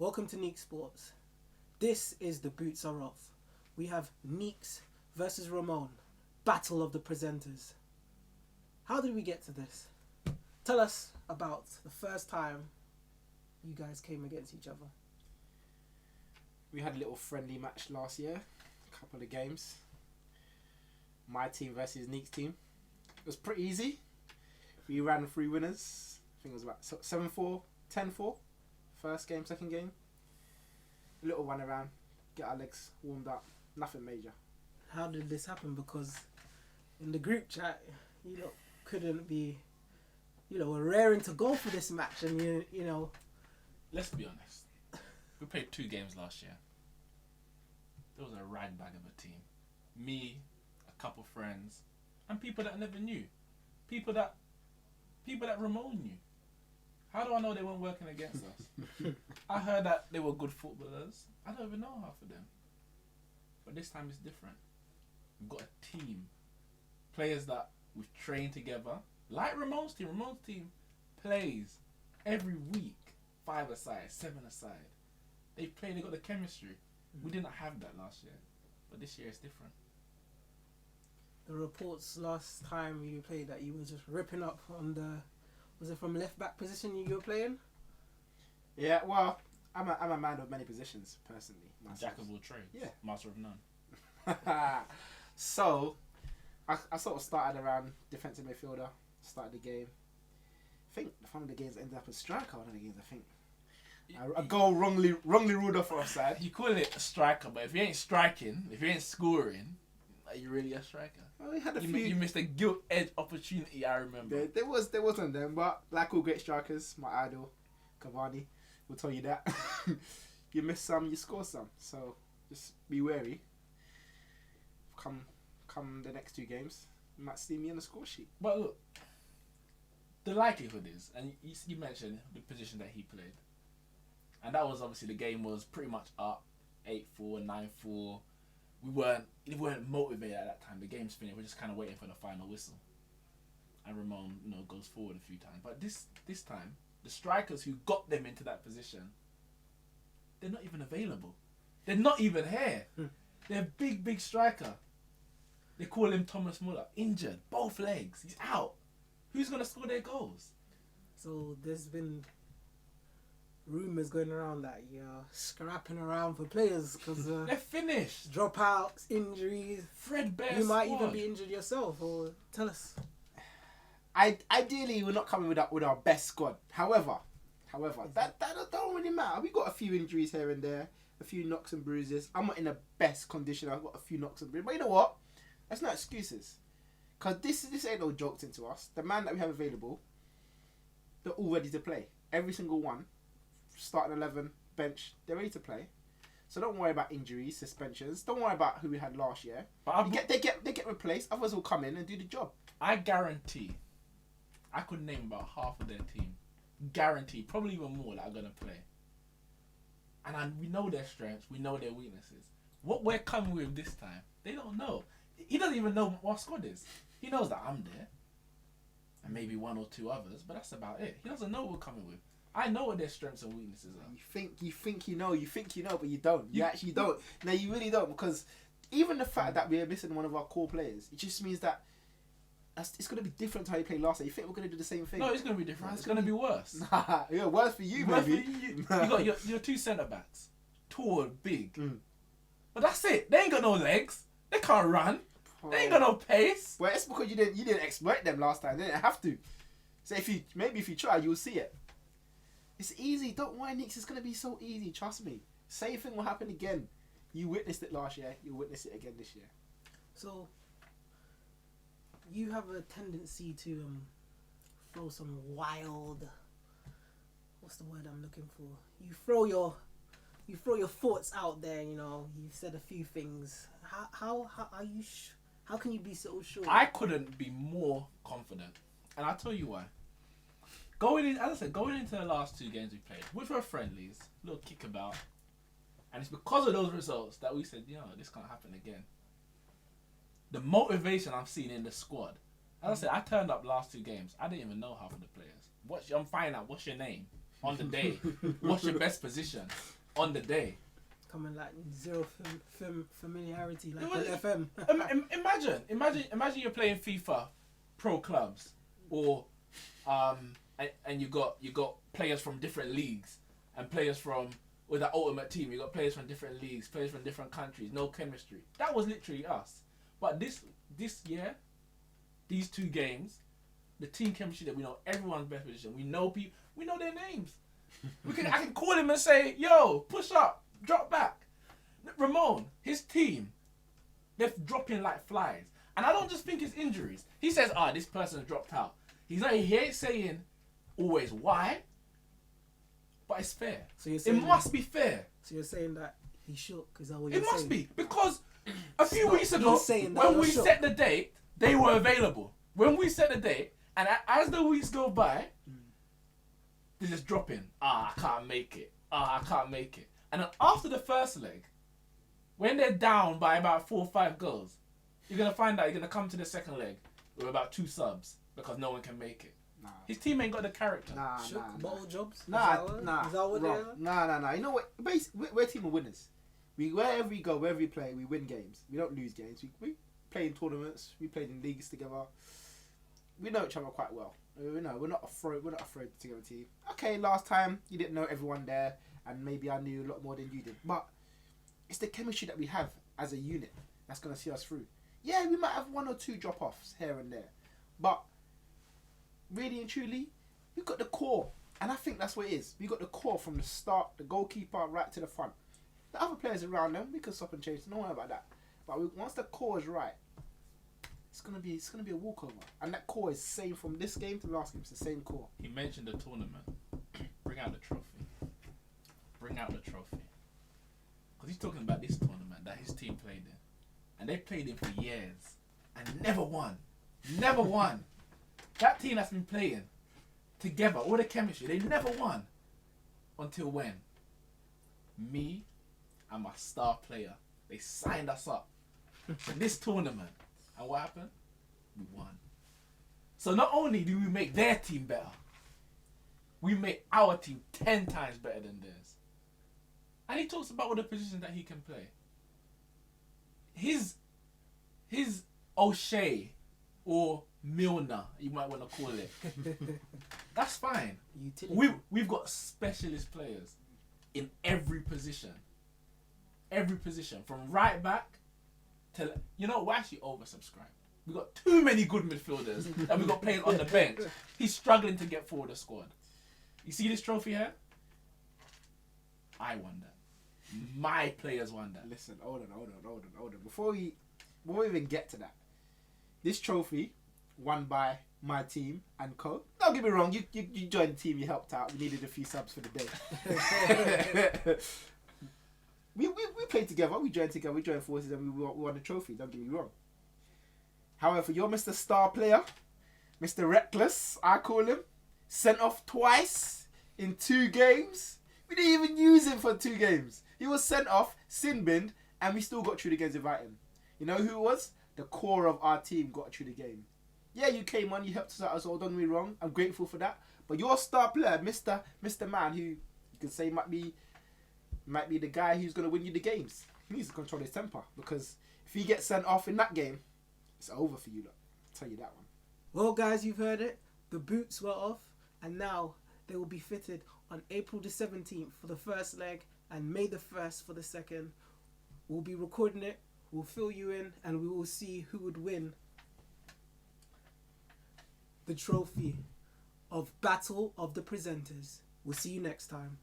Welcome to Neeks Sports. This is the boots are off. We have Neeks versus Ramone. Battle of the presenters. How did we get to this? Tell us about the first time you guys came against each other. We had a little friendly match last year. A couple of games. My team versus Neeks team. It was pretty easy. We ran 3 winners. I think it was about 7-4, 10-4. First game, second game. A little run around. Get our legs warmed up. Nothing major. How did this happen? Because in the group chat, you lot couldn't be, were raring to go for this match, and you know. Let's be honest. We played 2 games last year. There was a rag bag of a team. Me, a couple friends, and people that I never knew. People that Ramone knew. How do I know they weren't working against us? I heard that they were good footballers. I don't even know half of them. But this time it's different. We've got a team. Players that we've trained together. Like Ramone's team. Ramone's team plays every week. 5-a-side, 7-a-side. They got the chemistry. We didn't have that last year. But this year it's different. The reports last time you played that you were just ripping up on the... Was it from left back position you were playing? Yeah, well, I'm a man of many positions, personally. Myself. Jack of all trades. Yeah. Master of none. So, I sort of started around defensive midfielder, started the game. I think one of the games ended up as striker. One of the games, I think. A goal wrongly ruled off for offside. You call it a striker, but if you ain't striking, if you ain't scoring, are you really a striker? Well, we had a few. You missed a gilt edge opportunity, I remember. There wasn't them, but like all great strikers, my idol, Cavani, will tell you that. You miss some, you score some. So just be wary. Come the next 2 games, you might see me on the score sheet. But look, the likelihood is, and you mentioned the position that he played, and that was obviously the game was pretty much up, 8-4, 9-4. We weren't motivated at that time. The game's finished. We're just kind of waiting for the final whistle. And Ramone, goes forward a few times. But this time, the strikers who got them into that position, they're not even available. They're not even here. They're a big striker. They call him Thomas Muller. Injured. Both legs. He's out. Who's going to score their goals? So there's been rumours going around that you're scrapping around for players because they're finished. Dropouts, injuries. Threadbare You might squad. even be injured yourself. Or tell us. Ideally, we're not coming with our best squad. However, that don't really matter. We got a few injuries here and there, a few knocks and bruises. I'm not in the best condition. I've got a few knocks and bruises. But you know what? That's no excuses. Because this ain't no jokes into us. The man that we have available, they're all ready to play. Every single one. Starting 11, bench, they're ready to play. So don't worry about injuries, suspensions. Don't worry about who we had last year. But they get replaced. Others will come in and do the job. I guarantee, I could name about half of their team. Guarantee, probably even more that are gonna play. And we know their strengths, we know their weaknesses. What we're coming with this time, they don't know. He doesn't even know what squad is. He knows that I'm there, and maybe 1 or 2 others, but that's about it. He doesn't know what we're coming with. I know what their strengths and weaknesses are. You think you know, but you don't. You actually don't. No, you really don't, because even the fact that we're missing one of our core players, it just means that it's going to be different to how you played last year. You think we're going to do the same thing? No, it's going to be different. It's going to be worse. Yeah, worse for you, Worse maybe. for you. You got your 2 centre backs, tall, big. But that's it. They ain't got no legs. They can't run. They ain't got no pace. Well, it's because you didn't exploit them last time. They didn't have to. So if you try, you'll see it. It's easy. Don't worry, Neeks. It's going to be so easy. Trust me. Same thing will happen again. You witnessed it last year. You'll witness it again this year. So you have a tendency to throw some wild. What's the word I'm looking for? You throw your thoughts out there. You've said a few things. How are you? How can you be so sure? I couldn't be more confident, and I'll tell you why. Going into the last 2 games we played, which were friendlies, little kickabout, and it's because of those results that we said, this can't happen again. The motivation I'm seeing in the squad. As I said, I turned up last 2 games. I didn't even know half of the players. I'm finding out what's your name on the day. What's your best position? on the day. Coming like zero familiarity, like It was- an FM. Imagine you're playing FIFA pro clubs, or and you got players from different leagues, and players from with the ultimate team. You got players from different leagues, players from different countries. No chemistry. That was literally us. But this year, these 2 games, the team chemistry that we know everyone's best position. We know people. We know their names. I can call him and say, "Yo, push up, drop back." Ramone, his team, they're dropping like flies. And I don't just think it's injuries. He says, this person's dropped out. He ain't saying always why, but it's fair. So you're It saying must be fair. So you're saying that he shook? Is that what you're It saying? must be. Because a few weeks ago, he's saying that when you're we shook. set the date, they were available. When we set the date, and as the weeks go by, they're just dropping. I can't make it. I can't make it. And then after the first leg, when they're down by about 4 or 5 goals, you're going to find out you're going to come to the second leg with about 2 subs because no one can make it. Nah. His team ain't got the character. Shook bottle jobs? Nah. Is that what Wrong. Nah. You know what? We're a team of winners. Wherever we go, wherever we play, we win games. We don't lose games. We play in tournaments. We played in leagues together. We know each other quite well. We're not afraid. We're not afraid to go to team. Okay, last time you didn't know everyone there, and maybe I knew a lot more than you did. But it's the chemistry that we have as a unit that's gonna see us through. Yeah, we might have 1 or 2 drop-offs here and there, but really and truly, we've got the core, and I think that's what it is. We got the core from the start, the goalkeeper right to the front. The other players around them, we can stop and change. Don't worry about that. But once the core is right, it's gonna be a walkover, and that core is the same from this game to the last game. It's the same core. He mentioned the tournament. Bring out the trophy. Bring out the trophy. Because he's talking about this tournament that his team played in. And they played in for years. And never won. Never won. That team that's been playing together, all the chemistry, they never won. Until when? Me and my star player, they signed us up for this tournament. And what happened? We won. So not only do we make their team better, we make our team 10 times better than theirs. And he talks about all the positions that he can play. His O'Shea or Milner, you might want to call it. That's fine. We've got specialist players in every position. Every position. From right back to... You know, we're actually oversubscribed. We've got too many good midfielders that we've got playing on the bench. He's struggling to get forward the squad. You see this trophy here? I won that. My players won that. Listen, hold on. Before we even get to that, this trophy won by my team and co. Don't get me wrong, you joined the team, you helped out. We needed a few subs for the day. we played together, we joined forces, and we won the trophy. Don't get me wrong. However, you're Mr. Star Player, Mr. Reckless, I call him, sent off twice in 2 games. We didn't even use him for 2 games. He was sent off, sin binned, and we still got through the games without him. You know who it was? The core of our team got through the game. Yeah, you came on, you helped us out as well, don't get me wrong. I'm grateful for that. But your star player, Mr. Man, who you could say might be the guy who's going to win you the games. He needs to control his temper, because if he gets sent off in that game, it's over for you, look. I'll tell you that one. Well, guys, you've heard it. The boots were off, and now they will be fitted on April the 17th for the first leg and May the 1st for the second. We'll be recording it, we'll fill you in, and we will see who would win the trophy of Battle of the Presenters. We'll see you next time.